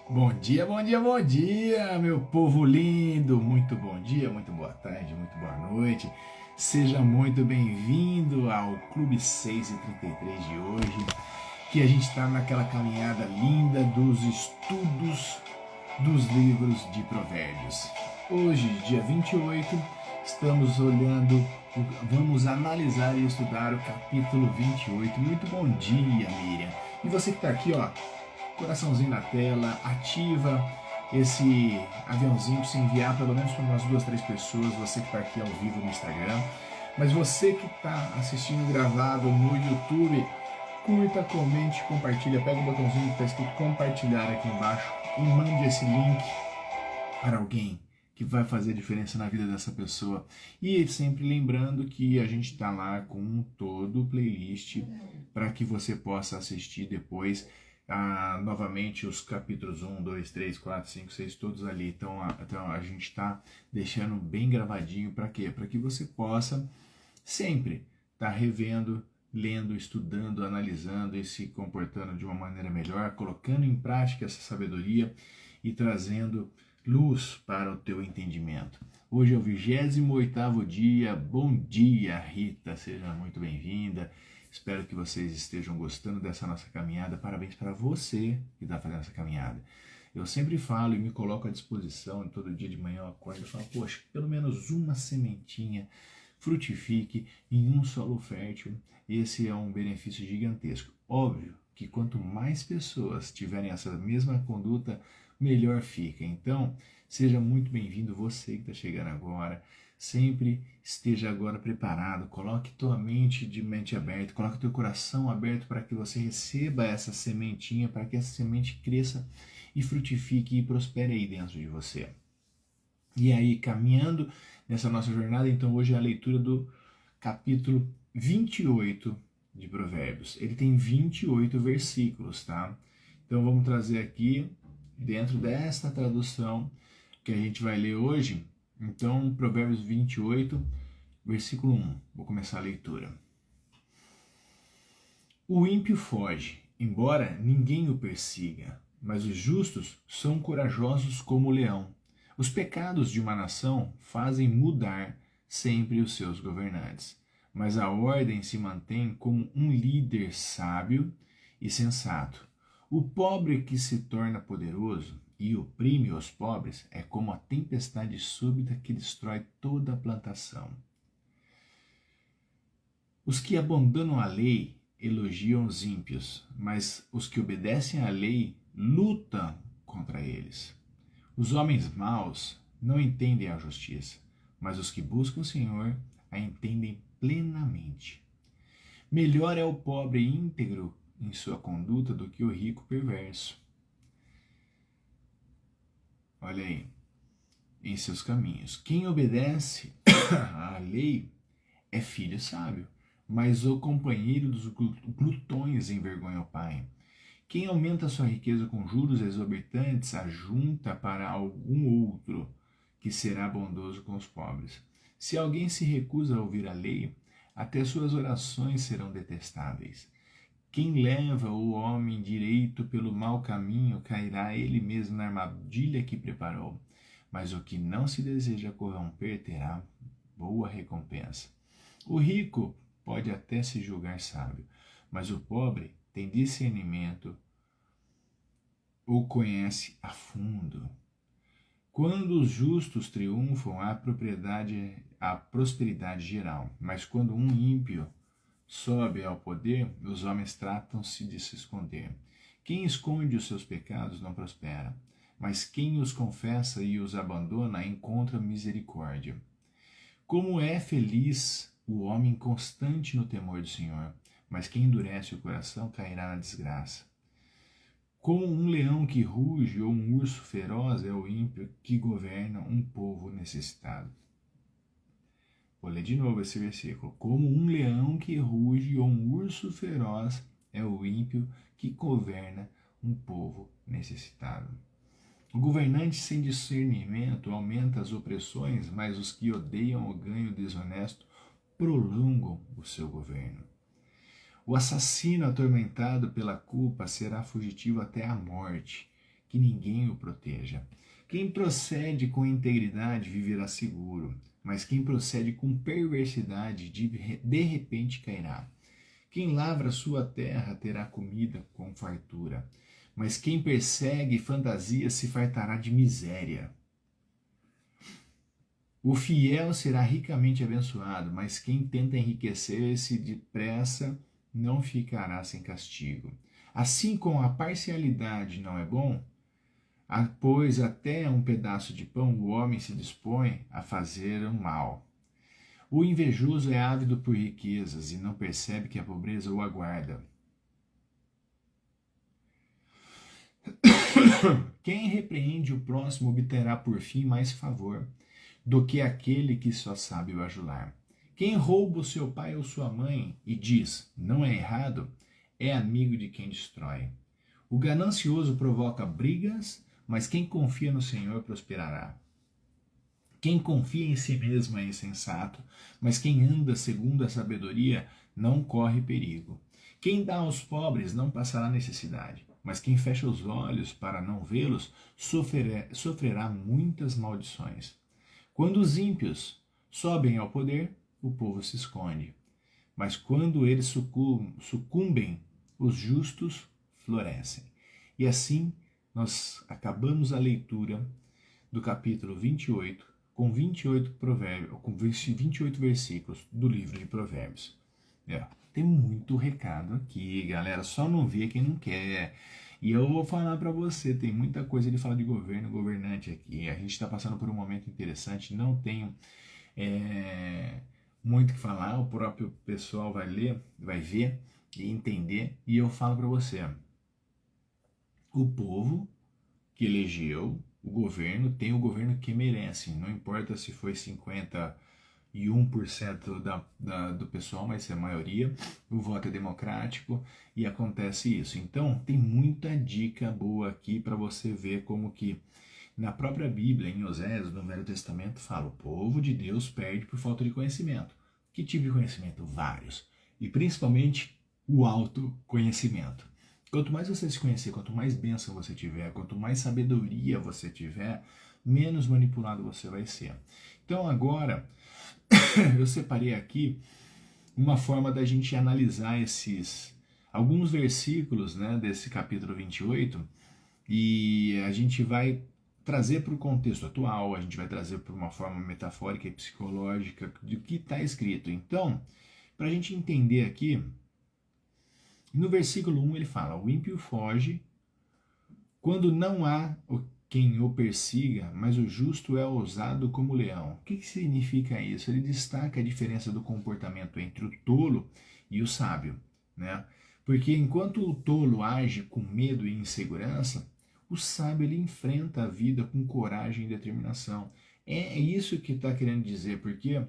Bom dia, bom dia, bom dia, meu povo lindo! Muito bom dia, muito boa tarde, muito boa noite. Seja muito bem-vindo ao Clube 6:33 de hoje, que a gente está naquela caminhada linda dos estudos dos livros de Provérbios. Hoje, dia 28, estamos olhando, vamos analisar e estudar o capítulo 28. Muito bom dia, Miriam! E você que está aqui, ó, coraçãozinho na tela, ativa esse aviãozinho para você enviar pelo menos para umas duas, três pessoas, você que está aqui ao vivo no Instagram. Mas você que está assistindo gravado no YouTube, curta, comente, compartilha, pega o botãozinho que está escrito compartilhar aqui embaixo e mande esse link para alguém que vai fazer diferença na vida dessa pessoa. E sempre lembrando que a gente está lá com todo o playlist para que você possa assistir depois novamente os capítulos 1, 2, 3, 4, 5, 6, todos ali. Então a gente está deixando bem gravadinho para quê? Para que você possa sempre estar revendo, lendo, estudando, analisando e se comportando de uma maneira melhor, colocando em prática essa sabedoria e trazendo luz para o teu entendimento. Hoje é o 28º dia. Bom dia, Rita, seja muito bem-vinda. Espero que vocês estejam gostando dessa nossa caminhada. Parabéns para você que está fazendo essa caminhada. Eu sempre falo e me coloco à disposição, todo dia de manhã eu acordo e falo, poxa, pelo menos uma sementinha frutifique em um solo fértil. Esse é um benefício gigantesco. Óbvio que quanto mais pessoas tiverem essa mesma conduta, melhor fica. Então, seja muito bem-vindo você que está chegando agora. Sempre esteja agora preparado, coloque tua mente de mente aberta, coloque teu coração aberto para que você receba essa sementinha, para que essa semente cresça e frutifique e prospere aí dentro de você. E aí, caminhando nessa nossa jornada, então hoje é a leitura do capítulo 28 de Provérbios. Ele tem 28 versículos, tá? Então vamos trazer aqui, dentro desta tradução que a gente vai ler hoje, então Provérbios 28, versículo 1. Vou começar a leitura. O ímpio foge, embora ninguém o persiga, mas os justos são corajosos como o leão. Os pecados de uma nação fazem mudar sempre os seus governantes, mas a ordem se mantém como um líder sábio e sensato. O pobre que se torna poderoso e oprime os pobres é como a tempestade súbita que destrói toda a plantação. Os que abandonam a lei elogiam os ímpios, mas os que obedecem à lei lutam contra eles. Os homens maus não entendem a justiça, mas os que buscam o Senhor a entendem plenamente. Melhor é o pobre íntegro em sua conduta do que o rico perverso. Olha aí, em seus caminhos. Quem obedece à lei é filho sábio, mas o companheiro dos glutões envergonha o pai. Quem aumenta sua riqueza com juros exorbitantes ajunta para algum outro que será bondoso com os pobres. Se alguém se recusa a ouvir a lei, até suas orações serão detestáveis. Quem leva o homem direito pelo mau caminho cairá ele mesmo na armadilha que preparou. Mas o que não se deseja corromper terá boa recompensa. O rico pode até se julgar sábio, mas o pobre tem discernimento, o conhece a fundo. Quando os justos triunfam, há prosperidade geral, mas quando um ímpio sobe ao poder, os homens tratam-se de se esconder. Quem esconde os seus pecados não prospera, mas quem os confessa e os abandona encontra misericórdia. Como é feliz o homem constante no temor do Senhor, mas quem endurece o coração cairá na desgraça. Como um leão que ruge ou um urso feroz é o ímpio que governa um povo necessitado. Vou ler de novo esse versículo. Como um leão que ruge ou um urso feroz é o ímpio que governa um povo necessitado. O governante sem discernimento aumenta as opressões, mas os que odeiam o ganho desonesto prolongam o seu governo. O assassino atormentado pela culpa será fugitivo até a morte. que ninguém o proteja. Quem procede com integridade viverá seguro, mas quem procede com perversidade de repente cairá. Quem lavra sua terra terá comida com fartura, mas quem persegue fantasia se fartará de miséria. O fiel será ricamente abençoado, mas quem tenta enriquecer-se depressa não ficará sem castigo. Assim como a parcialidade não é bom, pois até um pedaço de pão o homem se dispõe a fazer o mal. O invejoso é ávido por riquezas e não percebe que a pobreza o aguarda. Quem repreende o próximo obterá por fim mais favor do que aquele que só sabe bajular. Quem rouba o seu pai ou sua mãe e diz, não é errado, é amigo de quem destrói. O ganancioso provoca brigas, mas quem confia no Senhor prosperará. Quem confia em si mesmo é insensato, mas quem anda segundo a sabedoria não corre perigo. Quem dá aos pobres não passará necessidade, mas quem fecha os olhos para não vê-los sofrerá muitas maldições. Quando os ímpios sobem ao poder, o povo se esconde. Mas quando eles sucumbem, os justos florescem. E assim, nós acabamos a leitura do capítulo 28, com 28 provérbios, com 28 versículos do livro de Provérbios. Tem muito recado aqui, galera. Só não vê quem não quer. E eu vou falar para você, tem muita coisa de falar de governo, governante aqui. A gente está passando por um momento interessante, não tenho muito o que falar, o próprio pessoal vai ler, vai ver e entender. E eu falo para você, o povo que elegeu o governo tem o governo que merece, não importa se foi 51% do pessoal, mas é a maioria, o voto é democrático e acontece isso. Então tem muita dica boa aqui para você ver como que na própria Bíblia, em Oséias, no Velho Testamento, fala: o povo de Deus perde por falta de conhecimento. Que tipo de conhecimento? Vários. E principalmente o autoconhecimento. Quanto mais você se conhecer, quanto mais bênção você tiver, quanto mais sabedoria você tiver, menos manipulado você vai ser. Então agora, eu separei aqui uma forma da gente analisar alguns versículos, né, desse capítulo 28, e a gente vai trazer para o contexto atual, a gente vai trazer para uma forma metafórica e psicológica do que está escrito. Então, para a gente entender aqui, no versículo 1 ele fala: o ímpio foge quando não há quem o persiga, mas o justo é ousado como o leão. O que significa isso? Ele destaca a diferença do comportamento entre o tolo e o sábio, né? Porque enquanto o tolo age com medo e insegurança, o sábio ele enfrenta a vida com coragem e determinação. É isso que está querendo dizer, porque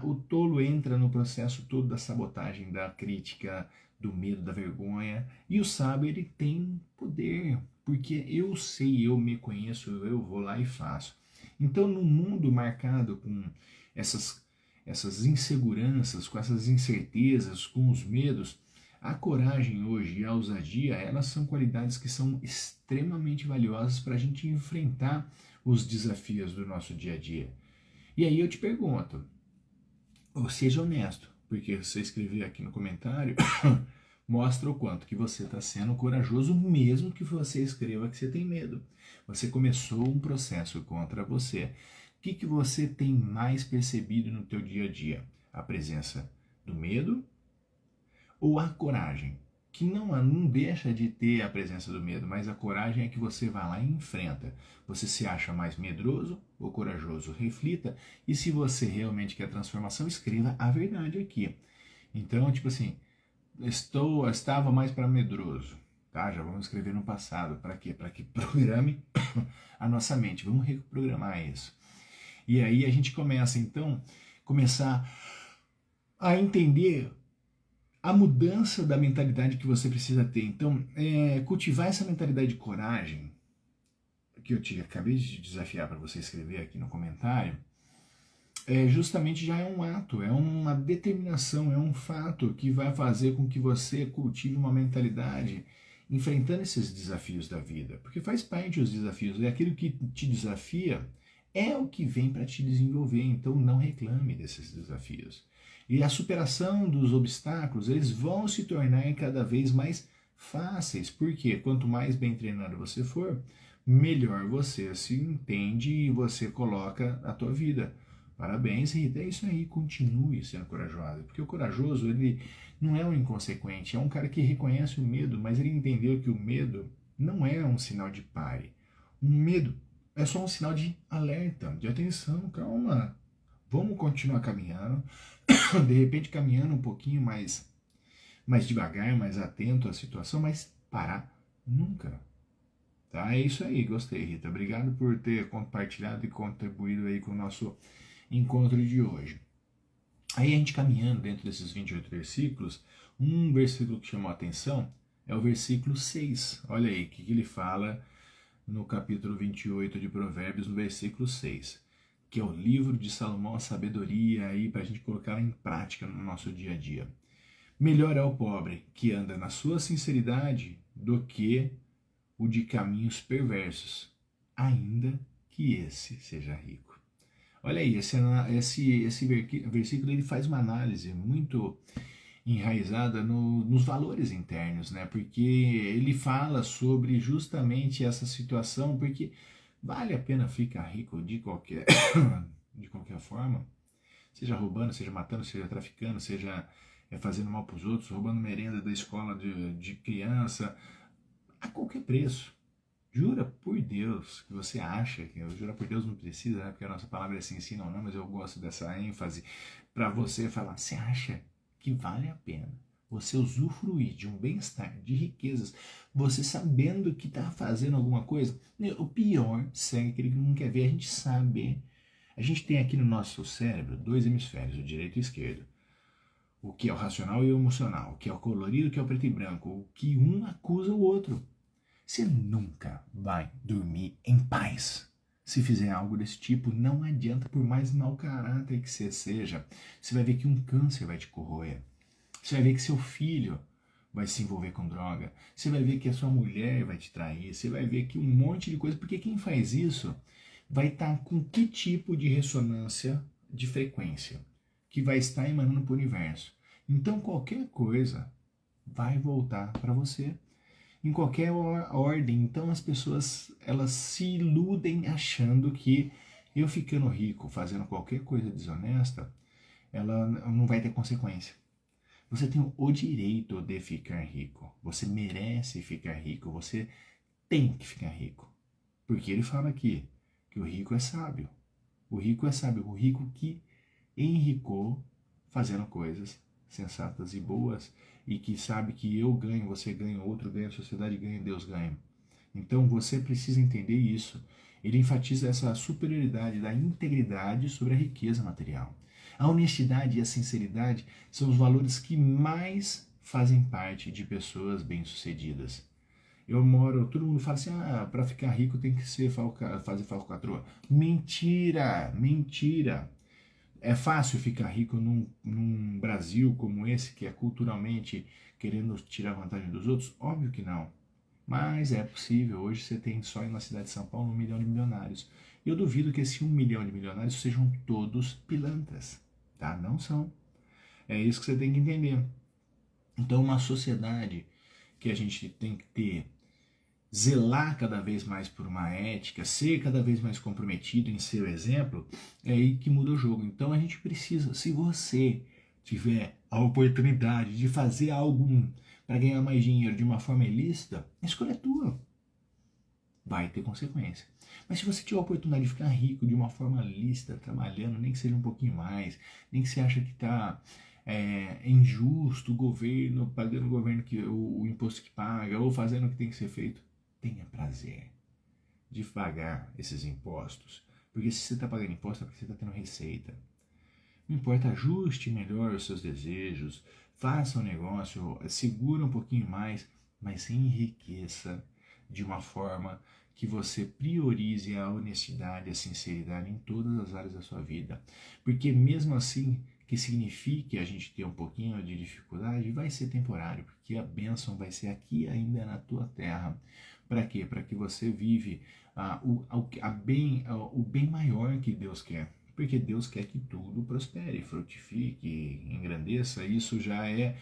o tolo entra no processo todo da sabotagem, da crítica, do medo, da vergonha, e o sábio ele tem poder, porque eu sei, eu me conheço, eu vou lá e faço. Então, num mundo marcado com essas inseguranças, com essas incertezas, com os medos, a coragem hoje e a ousadia, elas são qualidades que são extremamente valiosas para a gente enfrentar os desafios do nosso dia a dia. E aí eu te pergunto, seja honesto, porque você escrever aqui no comentário mostra o quanto que você está sendo corajoso, mesmo que você escreva que você tem medo. Você começou um processo contra você. O que você tem mais percebido no teu dia a dia? A presença do medo ou a coragem? Que não deixa de ter a presença do medo, mas a coragem é que você vai lá e enfrenta. Você se acha mais medroso ou corajoso? Reflita, e se você realmente quer transformação, escreva a verdade aqui. Então, tipo assim, estava mais para medroso, tá? Já vamos escrever no passado. Para quê? Para que programe a nossa mente. Vamos reprogramar isso. E aí a gente começar a entender a mudança da mentalidade que você precisa ter. Então, cultivar essa mentalidade de coragem, que eu acabei de desafiar para você escrever aqui no comentário, justamente já é um ato, é uma determinação, é um fato que vai fazer com que você cultive uma mentalidade enfrentando esses desafios da vida, porque faz parte dos desafios, é aquilo que te desafia, é o que vem para te desenvolver, então não reclame desses desafios. E a superação dos obstáculos, eles vão se tornar cada vez mais fáceis, porque quanto mais bem treinado você for, melhor você se entende e você coloca a tua vida. Parabéns, Rita, é isso aí, continue sendo corajosa, porque o corajoso, ele não é um inconsequente, é um cara que reconhece o medo, mas ele entendeu que o medo não é um sinal de pare. O medo é só um sinal de alerta, de atenção, calma. Vamos continuar caminhando, de repente caminhando um pouquinho mais devagar, mais atento à situação, mas parar nunca. Tá? É isso aí, gostei, Rita. Obrigado por ter compartilhado e contribuído aí com o nosso encontro de hoje. Aí a gente caminhando dentro desses 28 versículos, um versículo que chamou a atenção é o versículo 6. Olha aí, o que ele fala no capítulo 28 de Provérbios, no versículo 6, que é o livro de Salomão, a sabedoria aí para a gente colocar em prática no nosso dia a dia. Melhor é o pobre que anda na sua sinceridade do que o de caminhos perversos, ainda que esse seja rico. Olha aí, esse versículo ele faz uma análise muito enraizada nos valores internos, né? Porque ele fala sobre justamente essa situação, porque vale a pena ficar rico de qualquer forma, seja roubando, seja matando, seja traficando, seja fazendo mal para os outros, roubando merenda da escola de criança, a qualquer preço. Jura por Deus que você acha, que eu juro por Deus não precisa, né? Porque a nossa palavra é sim, sim, não, não, mas eu gosto dessa ênfase para você falar, você acha que vale a pena você usufruir de um bem-estar, de riquezas, você sabendo que está fazendo alguma coisa? O pior segue aquele que não quer ver, a gente sabe. A gente tem aqui no nosso cérebro 2 hemisférios, o direito e o esquerdo. O que é o racional e o emocional, o que é o colorido, o que é o preto e branco, o que um acusa o outro. Você nunca vai dormir em paz. Se fizer algo desse tipo, não adianta, por mais mau caráter que você seja, você vai ver que um câncer vai te corroer. Você vai ver que seu filho vai se envolver com droga. Você vai ver que a sua mulher vai te trair. Você vai ver que um monte de coisa. Porque quem faz isso vai estar com que tipo de ressonância de frequência que vai estar emanando para o universo. Então qualquer coisa vai voltar para você em qualquer ordem. Então as pessoas elas se iludem achando que eu ficando rico, fazendo qualquer coisa desonesta, ela não vai ter consequência. Você tem o direito de ficar rico. Você merece ficar rico. Você tem que ficar rico. Porque ele fala aqui que o rico é sábio. O rico é sábio. O rico que enricou fazendo coisas sensatas e boas e que sabe que eu ganho, você ganha, o outro ganha, a sociedade ganha, Deus ganha. Então você precisa entender isso. Ele enfatiza essa superioridade da integridade sobre a riqueza material. A honestidade e a sinceridade são os valores que mais fazem parte de pessoas bem-sucedidas. Todo mundo fala assim, para ficar rico tem que fazer falcatrua. Mentira, mentira. É fácil ficar rico num Brasil como esse, que é culturalmente querendo tirar vantagem dos outros? Óbvio que não. Mas é possível. Hoje você tem só na cidade de São Paulo 1 milhão de milionários. E eu duvido que esse 1 milhão de milionários sejam todos pilantras. Tá? Não são. É isso que você tem que entender. Então uma sociedade que a gente tem que ter, zelar cada vez mais por uma ética, ser cada vez mais comprometido em ser o exemplo, é aí que muda o jogo. Então a gente precisa, se você tiver a oportunidade de fazer algo para ganhar mais dinheiro de uma forma ilícita, a escolha é tua. Vai ter consequência. Mas se você tiver a oportunidade de ficar rico de uma forma lícita, trabalhando, nem que seja um pouquinho mais, nem que você acha que está injusto o governo, pagando o governo o imposto que paga, ou fazendo o que tem que ser feito, tenha prazer de pagar esses impostos. Porque se você está pagando imposto é porque você está tendo receita. Não importa, ajuste melhor os seus desejos, faça um negócio, segura um pouquinho mais, mas enriqueça de uma forma que você priorize a honestidade, a sinceridade em todas as áreas da sua vida. Porque mesmo assim, que signifique a gente ter um pouquinho de dificuldade, vai ser temporário, porque a bênção vai ser aqui ainda na tua terra. Para quê? Para que você vive o bem maior que Deus quer. Porque Deus quer que tudo prospere, frutifique, engrandeça. Isso já é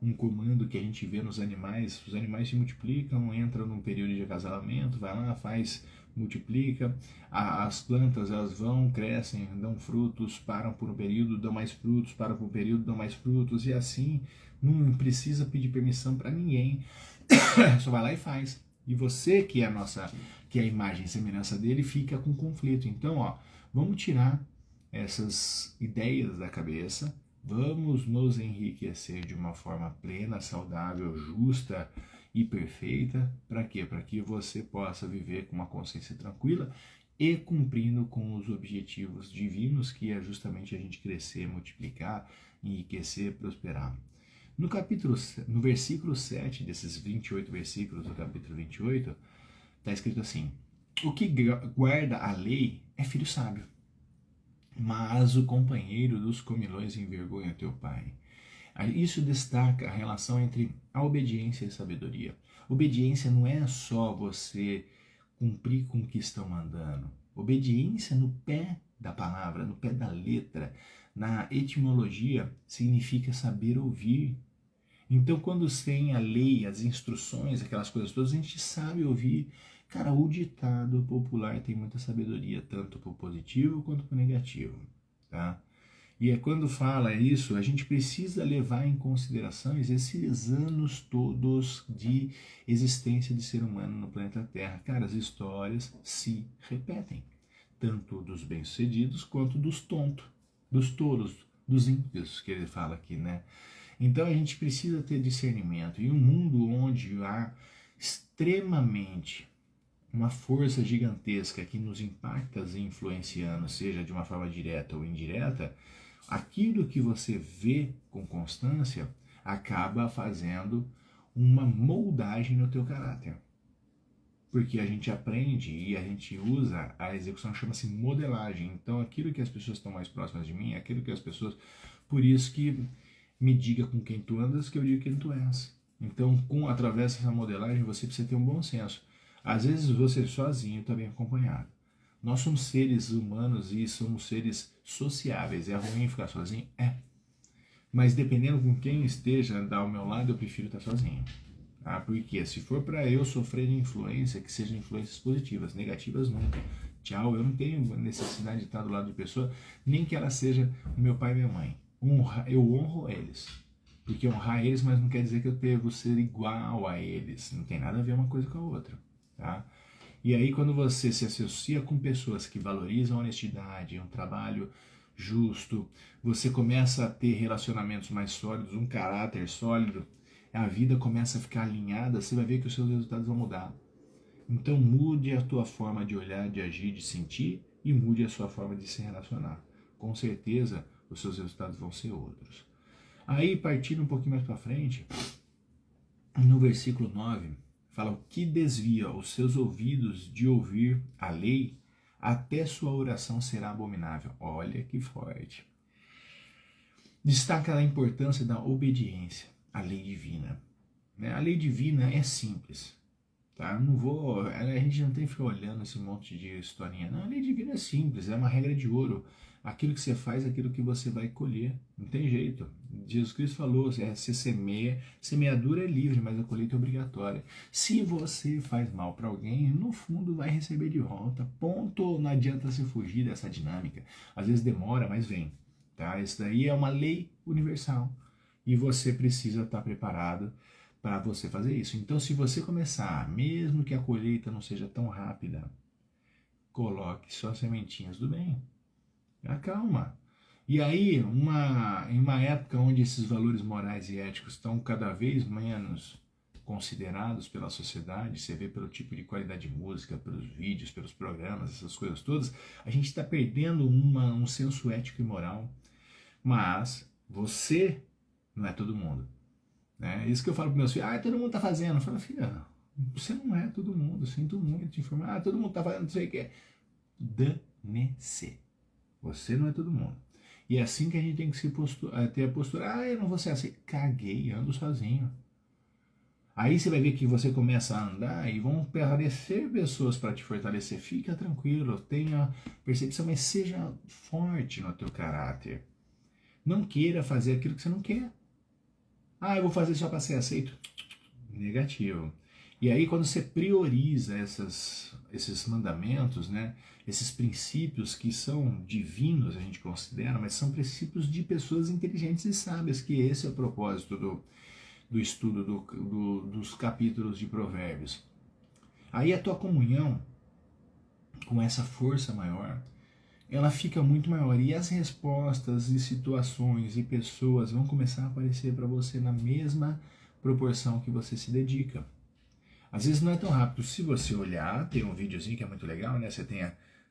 um comando que a gente vê nos animais. Os animais se multiplicam, entram num período de acasalamento, vai lá, faz, multiplica. As plantas, elas vão, crescem, dão frutos, param por um período, dão mais frutos, param por um período, dão mais frutos, e assim não precisa pedir permissão para ninguém. Só vai lá e faz. E você, que é a imagem e semelhança dele, fica com conflito. Então, ó, vamos tirar essas ideias da cabeça, vamos nos enriquecer de uma forma plena, saudável, justa e perfeita. Para quê? Para que você possa viver com uma consciência tranquila e cumprindo com os objetivos divinos, que é justamente a gente crescer, multiplicar, enriquecer, prosperar. No versículo 7 desses 28 versículos do capítulo 28, está escrito assim: o que guarda a lei é filho sábio, mas o companheiro dos comilões envergonha teu pai. Isso destaca a relação entre a obediência e a sabedoria. Obediência não é só você cumprir com o que estão mandando. Obediência no pé da palavra, no pé da letra, na etimologia, significa saber ouvir. Então, quando tem a lei, as instruções, aquelas coisas todas, a gente sabe ouvir. Cara, o ditado popular tem muita sabedoria, tanto para o positivo quanto para o negativo, tá? E é quando fala isso, a gente precisa levar em consideração esses anos todos de existência de ser humano no planeta Terra. Cara, as histórias se repetem, tanto dos bem-sucedidos quanto dos tontos, dos tolos, dos ímpios, que ele fala aqui, né? Então a gente precisa ter discernimento. E um mundo onde há extremamente uma força gigantesca que nos impacta e influenciando, seja de uma forma direta ou indireta, aquilo que você vê com constância acaba fazendo uma moldagem no teu caráter. Porque a gente aprende e a gente usa, a execução chama-se modelagem. Então aquilo que as pessoas estão mais próximas de mim, aquilo que as pessoas... Por isso que me diga com quem tu andas, que eu digo quem tu és. Então, através dessa modelagem, você precisa ter um bom senso. Às vezes você sozinho está bem acompanhado. Nós somos seres humanos e somos seres sociáveis. É ruim ficar sozinho? É. Mas dependendo com quem esteja ao meu lado, eu prefiro estar sozinho. Ah, porque se for para eu sofrer de influência, que sejam influências positivas, negativas nunca. Tchau, eu não tenho necessidade de estar do lado de pessoa, nem que ela seja o meu pai e minha mãe. Eu honro eles. Porque honrar eles, mas não quer dizer que eu devo ser igual a eles. Não tem nada a ver uma coisa com a outra. Tá? E aí, quando você se associa com pessoas que valorizam a honestidade, um trabalho justo, você começa a ter relacionamentos mais sólidos, um caráter sólido, a vida começa a ficar alinhada, você vai ver que os seus resultados vão mudar. Então mude a tua forma de olhar, de agir, de sentir, e mude a sua forma de se relacionar. Com certeza, os seus resultados vão ser outros. Aí, partindo um pouquinho mais para frente, no versículo 9, fala: o que desvia os seus ouvidos de ouvir a lei, até sua oração será abominável. Olha que forte. Destaca a importância da obediência à lei divina. A lei divina é simples. Tá? A gente não tem que ficar olhando esse monte de historinha. Não, a lei divina é simples, é uma regra de ouro. Aquilo que você faz, aquilo que você vai colher. Não tem jeito. Jesus Cristo falou, você semeia, semeadura é livre, mas a colheita é obrigatória. Se você faz mal para alguém, no fundo vai receber de volta. Ponto. Não adianta você fugir dessa dinâmica. Às vezes demora, mas vem. Tá? Isso daí é uma lei universal. E você precisa estar preparado para você fazer isso. Então, se você começar, mesmo que a colheita não seja tão rápida, coloque só sementinhas do bem. Acalma. E aí, em uma época onde esses valores morais e éticos estão cada vez menos considerados pela sociedade, você vê pelo tipo de qualidade de música, pelos vídeos, pelos programas, essas coisas todas, a gente está perdendo um senso ético e moral. Mas você não é todo mundo. É isso que eu falo para meus filhos: todo mundo está fazendo. Eu falo: filha, você não é todo mundo, sinto muito te informar. Todo mundo está fazendo, não sei o que. Dane-se. Você não é todo mundo. E é assim que a gente tem que ter a postura. Eu não vou ser assim. Caguei, ando sozinho. Aí você vai ver que você começa a andar e vão aparecer pessoas para te fortalecer. Fica tranquilo, tenha percepção, mas seja forte no teu caráter. Não queira fazer aquilo que você não quer. Eu vou fazer só para ser aceito. Negativo. E aí quando você prioriza esses mandamentos, né, esses princípios que são divinos, a gente considera, mas são princípios de pessoas inteligentes e sábias, que esse é o propósito do estudo dos capítulos de Provérbios. Aí a tua comunhão com essa força maior, ela fica muito maior, e as respostas e situações e pessoas vão começar a aparecer para você na mesma proporção que você se dedica. Às vezes não é tão rápido. Se você olhar, tem um videozinho que é muito legal, né? Você tem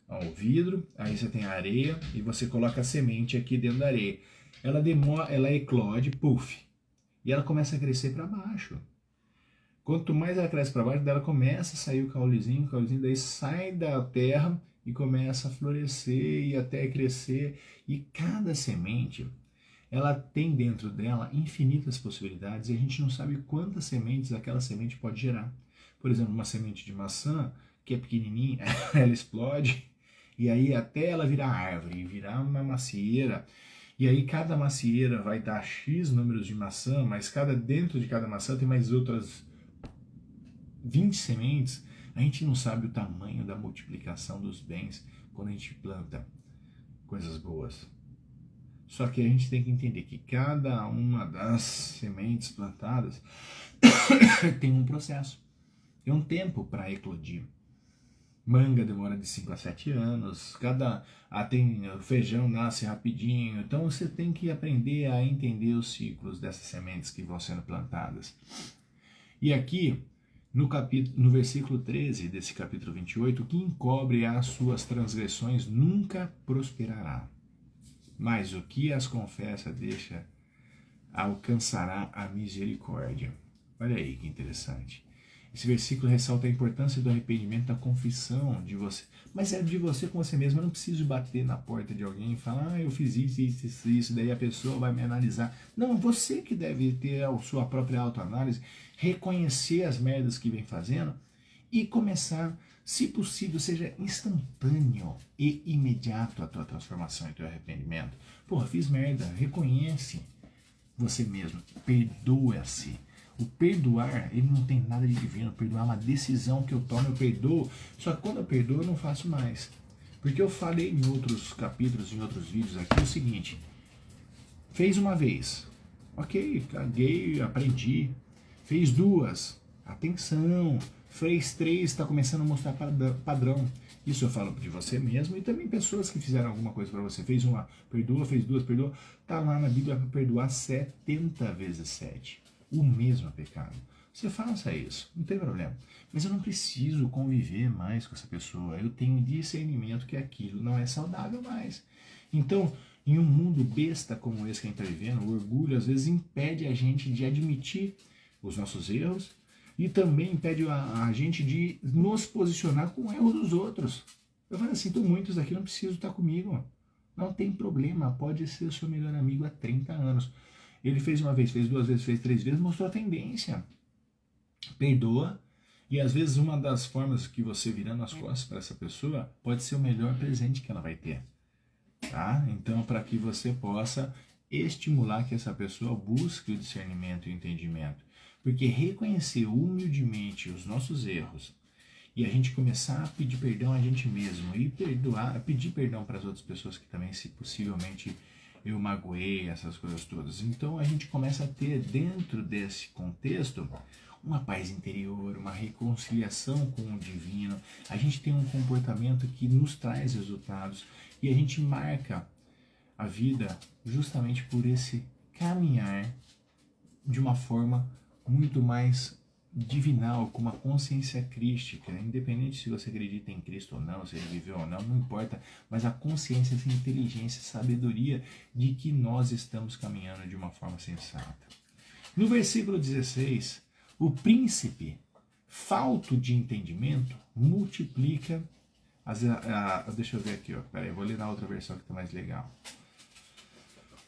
o vidro, aí você tem a areia e você coloca a semente aqui dentro da areia. Ela eclode, puff, e ela começa a crescer para baixo. Quanto mais ela cresce para baixo, dela começa a sair o caulezinho daí sai da terra e começa a florescer e até crescer. E cada semente, ela tem dentro dela infinitas possibilidades e a gente não sabe quantas sementes aquela semente pode gerar. Por exemplo, uma semente de maçã, que é pequenininha, ela explode e aí até ela virar árvore, virar uma macieira. E aí cada macieira vai dar X números de maçã, mas dentro de cada maçã tem mais outras 20 sementes. A gente não sabe o tamanho da multiplicação dos bens quando a gente planta coisas boas. Só que a gente tem que entender que cada uma das sementes plantadas tem um processo, tem um tempo para eclodir. Manga demora de 5 a 7 anos, o feijão nasce rapidinho, então você tem que aprender a entender os ciclos dessas sementes que vão sendo plantadas. E aqui, no versículo 13 desse capítulo 28, quem encobre as suas transgressões nunca prosperará, mas o que as confessa alcançará a misericórdia. Olha aí que interessante. Esse versículo ressalta a importância do arrependimento, da confissão de você. Mas é de você com você mesmo. Eu não preciso bater na porta de alguém e falar, eu fiz isso, daí a pessoa vai me analisar. Não, você que deve ter a sua própria autoanálise, reconhecer as merdas que vem fazendo e começar, se possível, seja instantâneo e imediato a tua transformação e teu arrependimento. Porra, fiz merda, reconhece você mesmo, perdoa-se. O perdoar, ele não tem nada de divino. Perdoar é uma decisão que eu tomo, eu perdoo. Só que quando eu perdoo, eu não faço mais. Porque eu falei em outros capítulos, em outros vídeos aqui, o seguinte: fez uma vez, ok, caguei, aprendi. Fez duas, atenção. Fez três, está começando a mostrar padrão. Isso eu falo de você mesmo e também pessoas que fizeram alguma coisa para você. Fez uma, perdoa, fez duas, perdoa. Está lá na Bíblia para perdoar 70 vezes 7. O mesmo pecado. Você faça isso, não tem problema. Mas eu não preciso conviver mais com essa pessoa. Eu tenho discernimento que aquilo não é saudável mais. Então, em um mundo besta como esse que a gente está vivendo, o orgulho às vezes impede a gente de admitir os nossos erros e também impede a gente de nos posicionar com o erro dos outros. Eu falo assim, muitos aqui não precisam estar comigo. Não tem problema, pode ser o seu melhor amigo há 30 anos. Ele fez uma vez, fez duas vezes, fez 3 vezes, mostrou a tendência. Perdoa, e às vezes uma das formas que você virando as costas para essa pessoa pode ser o melhor presente que ela vai ter. Tá? Então, para que você possa estimular que essa pessoa busque o discernimento e o entendimento. Porque reconhecer humildemente os nossos erros e a gente começar a pedir perdão a gente mesmo e pedir perdão para as outras pessoas que também, se possivelmente, eu magoei, essas coisas todas. Então a gente começa a ter dentro desse contexto uma paz interior, uma reconciliação com o divino. A gente tem um comportamento que nos traz resultados e a gente marca a vida justamente por esse caminhar de uma forma muito mais divinal, com uma consciência crística, independente se você acredita em Cristo ou não, se ele viveu ou não, não importa, mas a consciência, essa inteligência, sabedoria de que nós estamos caminhando de uma forma sensata. No versículo 16, o príncipe, falto de entendimento, multiplica deixa eu ver aqui, ó, peraí, eu vou ler na outra versão que está mais legal.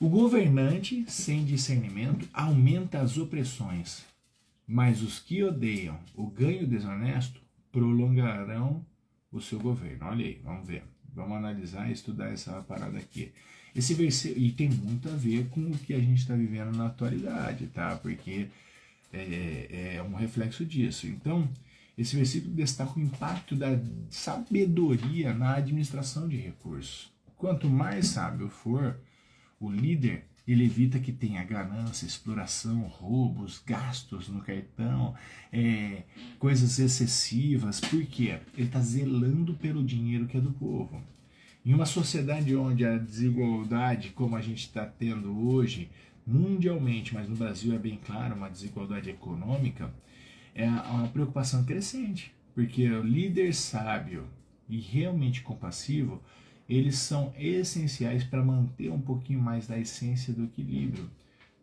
O governante sem discernimento aumenta as opressões, mas os que odeiam o ganho desonesto prolongarão o seu governo. Olha aí, vamos ver. Vamos analisar e estudar essa parada aqui. Esse versículo, e tem muito a ver com o que a gente está vivendo na atualidade, tá? Porque é um reflexo disso. Então, esse versículo destaca o impacto da sabedoria na administração de recursos. Quanto mais sábio for o líder, ele evita que tenha ganância, exploração, roubos, gastos no cartão, coisas excessivas. Por quê? Ele está zelando pelo dinheiro que é do povo. Em uma sociedade onde a desigualdade, como a gente está tendo hoje, mundialmente, mas no Brasil é bem claro, uma desigualdade econômica, é uma preocupação crescente. Porque o líder sábio e realmente compassivo, eles são essenciais para manter um pouquinho mais da essência do equilíbrio,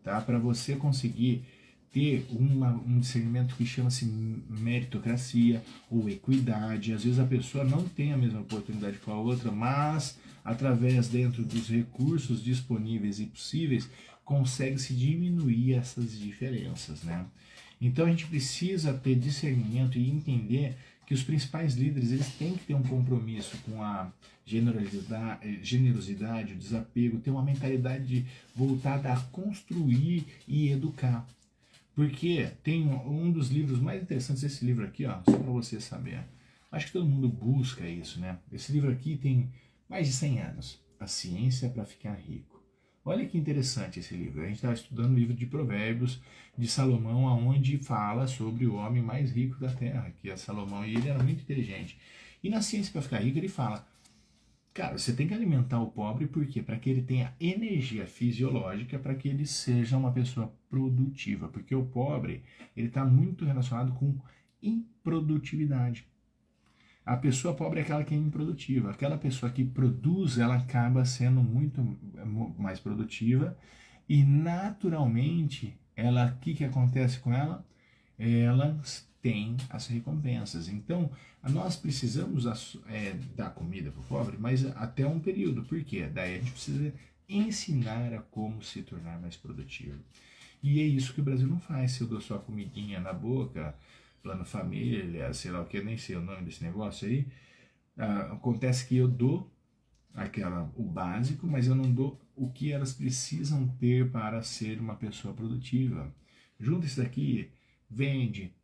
tá? Para você conseguir ter um discernimento que chama-se meritocracia ou equidade. Às vezes a pessoa não tem a mesma oportunidade com a outra, mas através dentro dos recursos disponíveis e possíveis, consegue-se diminuir essas diferenças, né? Então a gente precisa ter discernimento e entender que os principais líderes eles têm que ter um compromisso com a generosidade, o desapego, ter uma mentalidade voltada a construir e educar. Porque tem um dos livros mais interessantes, esse livro aqui, ó, só para você saber. Acho que todo mundo busca isso, né? Esse livro aqui tem mais de 100 anos. A Ciência para Ficar Rico. Olha que interessante esse livro. A gente está estudando o livro de Provérbios de Salomão, onde fala sobre o homem mais rico da terra, que é Salomão, e ele era muito inteligente. E na Ciência para Ficar Rico ele fala, cara, você tem que alimentar o pobre, por quê? Para que ele tenha energia fisiológica, para que ele seja uma pessoa produtiva, porque o pobre, ele está muito relacionado com improdutividade. A pessoa pobre é aquela que é improdutiva. Aquela pessoa que produz, ela acaba sendo muito mais produtiva e naturalmente, o que acontece com ela? Elas têm as recompensas. Então, nós precisamos dar comida para o pobre, mas até um período. Por quê? Daí a gente precisa ensinar a como se tornar mais produtivo. E é isso que o Brasil não faz. Se eu dou só comidinha na boca, plano família, sei lá o que, eu nem sei o nome desse negócio aí, acontece que eu dou o básico, mas eu não dou o que elas precisam ter para ser uma pessoa produtiva. Junta isso daqui, vende,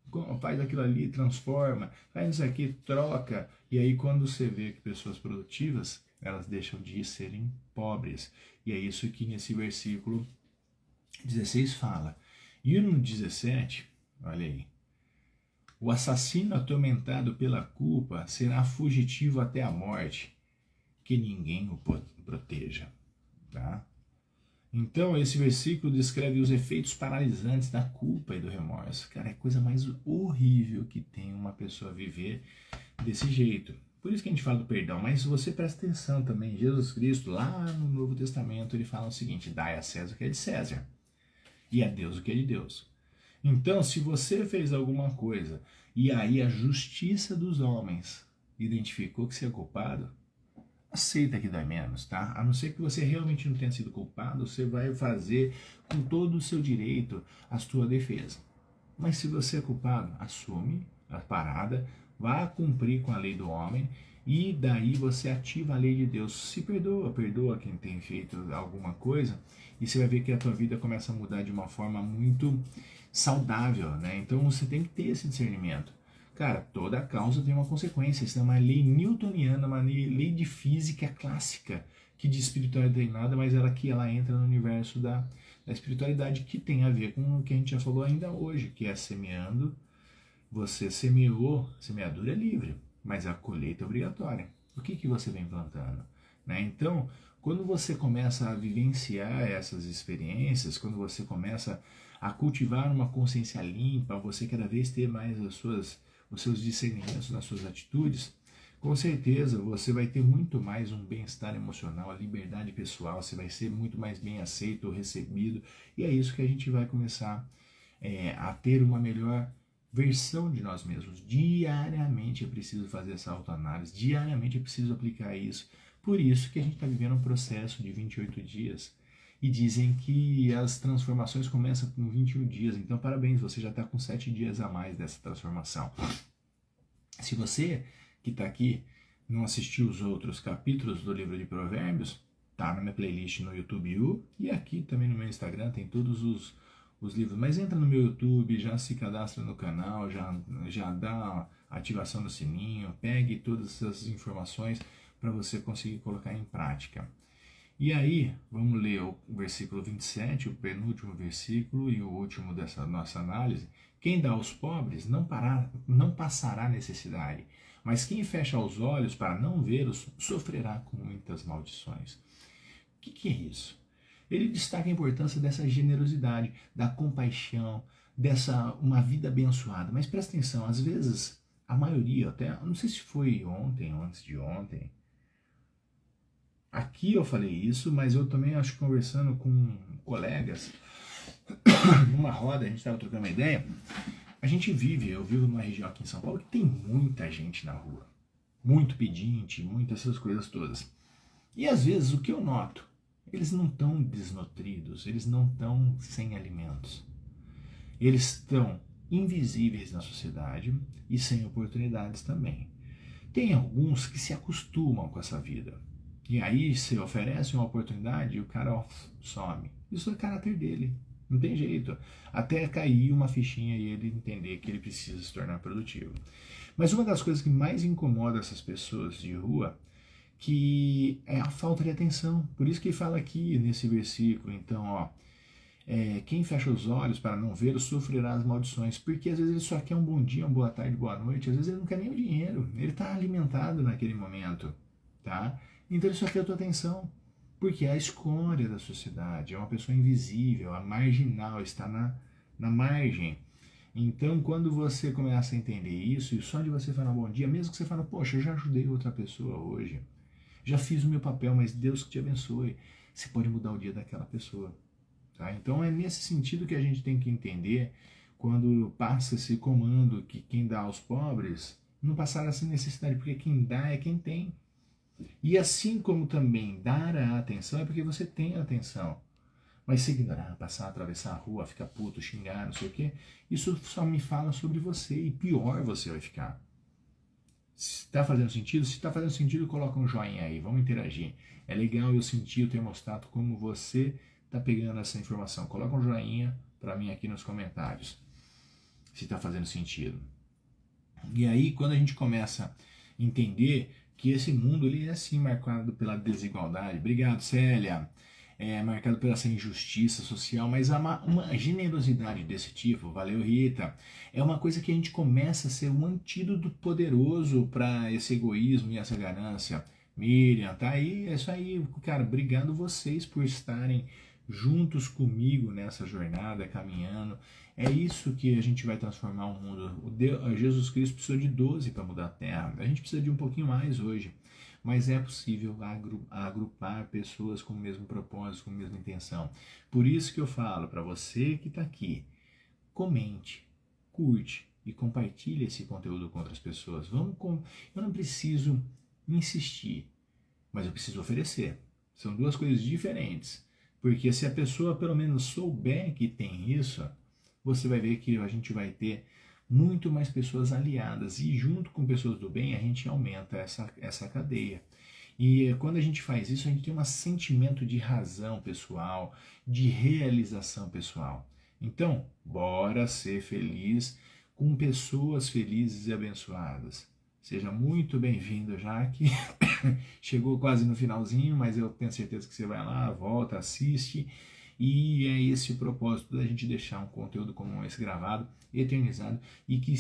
faz aquilo ali, transforma, faz isso aqui, troca, e aí quando você vê que pessoas produtivas, elas deixam de serem pobres. E é isso que nesse versículo 16 fala. E no 17, olha aí, o assassino atormentado pela culpa será fugitivo até a morte, que ninguém o proteja. Tá? Então, esse versículo descreve os efeitos paralisantes da culpa e do remorso. Cara, é a coisa mais horrível que tem uma pessoa viver desse jeito. Por isso que a gente fala do perdão, mas você presta atenção também, Jesus Cristo, lá no Novo Testamento, ele fala o seguinte, dai a César o que é de César, e a Deus o que é de Deus. Então, se você fez alguma coisa e aí a justiça dos homens identificou que você é culpado, aceita que dói menos, tá? A não ser que você realmente não tenha sido culpado, você vai fazer com todo o seu direito a sua defesa. Mas se você é culpado, assume a parada, vá cumprir com a lei do homem e daí você ativa a lei de Deus. Se perdoa quem tem feito alguma coisa e você vai ver que a tua vida começa a mudar de uma forma muito saudável, né? Então você tem que ter esse discernimento. Cara, toda causa tem uma consequência. Isso é uma lei newtoniana, uma lei de física clássica, que de espiritualidade tem nada, mas ela entra no universo da espiritualidade, que tem a ver com o que a gente já falou ainda hoje, que é semeando. Você semeou, semeadura é livre, mas a colheita é obrigatória. O que você vem plantando? Né? Então, quando você começa a vivenciar essas experiências, quando você começa a cultivar uma consciência limpa, você cada vez ter mais os seus discernimentos nas suas atitudes, com certeza você vai ter muito mais um bem-estar emocional, a liberdade pessoal, você vai ser muito mais bem aceito, recebido, e é isso que a gente vai começar a ter uma melhor versão de nós mesmos. Diariamente é preciso fazer essa autoanálise, diariamente é preciso aplicar isso. Por isso que a gente está vivendo um processo de 28 dias. e dizem que as transformações começam com 21 dias. Então, parabéns, você já está com 7 dias a mais dessa transformação. Se você que está aqui não assistiu os outros capítulos do livro de Provérbios, tá na minha playlist no YouTube e aqui também no meu Instagram tem todos os livros. Mas entra no meu YouTube, já se cadastra no canal, já dá ativação do sininho, pegue todas essas informações para você conseguir colocar em prática. E aí, vamos ler o versículo 27, o penúltimo versículo e o último dessa nossa análise. Quem dá aos pobres não passará necessidade, mas quem fecha os olhos para não vê-los sofrerá com muitas maldições. O que é isso? Ele destaca a importância dessa generosidade, da compaixão, dessa uma vida abençoada. Mas presta atenção, às vezes, a maioria, até, não sei se foi ontem ou antes de ontem, aqui eu falei isso, mas eu também acho que conversando com colegas, numa roda, a gente estava trocando uma ideia, eu vivo numa região aqui em São Paulo que tem muita gente na rua, muito pedinte, muitas essas coisas todas. E às vezes o que eu noto, eles não estão desnutridos, eles não estão sem alimentos. Eles estão invisíveis na sociedade e sem oportunidades também. Tem alguns que se acostumam com essa vida. E aí se oferece uma oportunidade e o cara some. Isso é o caráter dele. Não tem jeito. Até cair uma fichinha e ele entender que ele precisa se tornar produtivo. Mas uma das coisas que mais incomoda essas pessoas de rua que é a falta de atenção. Por isso que ele fala aqui nesse versículo, então, quem fecha os olhos para não vê-lo sofrerá as maldições, porque às vezes ele só quer um bom dia, uma boa tarde, boa noite, às vezes ele não quer nem o dinheiro, ele está alimentado naquele momento, tá? Então ele só quer a tua atenção, porque é a escória da sociedade, é uma pessoa invisível, a marginal, está na margem. Então, quando você começa a entender isso, e só de você falar bom dia, mesmo que você fale, poxa, eu já ajudei outra pessoa hoje, já fiz o meu papel, mas Deus que te abençoe. Você pode mudar o dia daquela pessoa. Tá? Então é nesse sentido que a gente tem que entender quando passa esse comando que quem dá aos pobres não passará essa necessidade, porque quem dá é quem tem. E assim como também dar a atenção é porque você tem a atenção. Mas se ignorar, passar, atravessar a rua, ficar puto, xingar, não sei o quê, isso só me fala sobre você e pior você vai ficar. Se está fazendo sentido? Se está fazendo sentido, coloca um joinha aí, vamos interagir. É legal eu sentir o termostato como você está pegando essa informação. Coloca um joinha para mim aqui nos comentários, se está fazendo sentido. E aí, quando a gente começa a entender que esse mundo ele é assim marcado pela desigualdade. Obrigado, Célia. É marcado pela essa injustiça social, mas uma generosidade desse tipo, valeu Rita, é uma coisa que a gente começa a ser um antídoto poderoso para esse egoísmo e essa ganância. Miriam, tá aí, é isso aí, cara, obrigado vocês por estarem juntos comigo nessa jornada, caminhando. É isso que a gente vai transformar o mundo. Jesus Cristo precisou de 12 para mudar a Terra, a gente precisa de um pouquinho mais hoje. Mas é possível agrupar pessoas com o mesmo propósito, com a mesma intenção. Por isso que eu falo para você que está aqui, comente, curte e compartilhe esse conteúdo com outras pessoas. Eu não preciso insistir, mas eu preciso oferecer. São duas coisas diferentes. Porque se a pessoa pelo menos souber que tem isso, você vai ver que a gente vai ter muito mais pessoas aliadas e junto com pessoas do bem a gente aumenta essa cadeia. E quando a gente faz isso, a gente tem um sentimento de razão pessoal, de realização pessoal. Então, bora ser feliz com pessoas felizes e abençoadas. Seja muito bem-vindo, Jaque. Chegou quase no finalzinho, mas eu tenho certeza que você vai lá, volta, assiste. E é esse o propósito da gente deixar um conteúdo como esse gravado, eternizado e que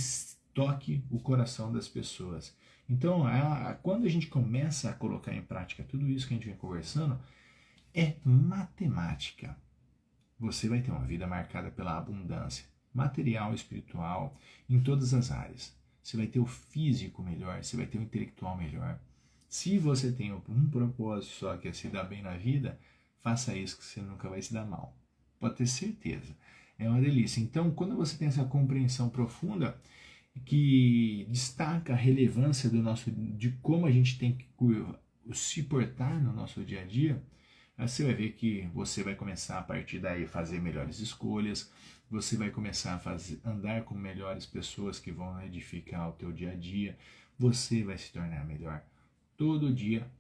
toque o coração das pessoas. Então, quando a gente começa a colocar em prática tudo isso que a gente vem conversando, é matemática. Você vai ter uma vida marcada pela abundância, material, espiritual, em todas as áreas. Você vai ter o físico melhor, você vai ter o intelectual melhor. Se você tem um propósito só, que é se dar bem na vida, faça isso que você nunca vai se dar mal. Pode ter certeza. É uma delícia. Então, quando você tem essa compreensão profunda, que destaca a relevância de como a gente tem que se portar no nosso dia a dia, Aí você vai ver que você vai começar a partir daí a fazer melhores escolhas, você vai começar a andar com melhores pessoas que vão edificar o teu dia a dia, você vai se tornar melhor. Todo dia,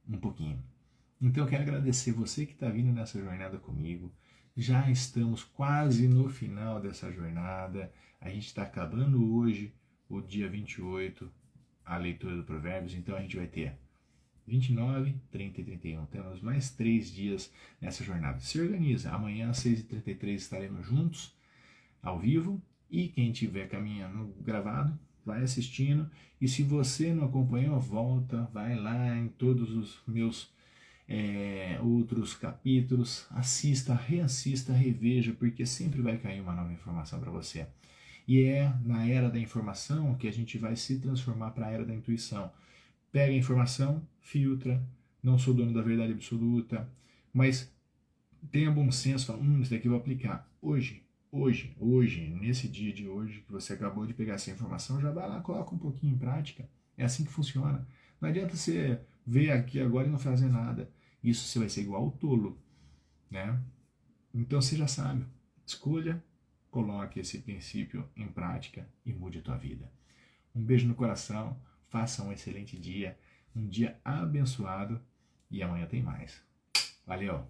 um pouquinho. Então eu quero agradecer você que está vindo nessa jornada comigo. Já estamos quase no final dessa jornada. A gente está acabando hoje, o dia 28, a leitura do Provérbios. Então a gente vai ter 29, 30 e 31. Temos mais 3 dias nessa jornada. Se organiza. Amanhã às 6h33 estaremos juntos, ao vivo. E quem estiver caminhando gravado, vai assistindo. E se você não acompanhou, volta, vai lá em todos os meus outros capítulos, assista, reassista, reveja, porque sempre vai cair uma nova informação para você. E é na era da informação que a gente vai se transformar para a era da intuição. Pega a informação, filtra, não sou dono da verdade absoluta, mas tenha bom senso, fala, isso daqui eu vou aplicar. Hoje, nesse dia de hoje, que você acabou de pegar essa informação, já vai lá, coloca um pouquinho em prática. É assim que funciona. Não adianta você ver aqui agora e não fazer nada. Isso você vai ser igual ao tolo, né? Então você já sabe. Escolha, coloque esse princípio em prática e mude a tua vida. Um beijo no coração, faça um excelente dia, um dia abençoado e amanhã tem mais. Valeu!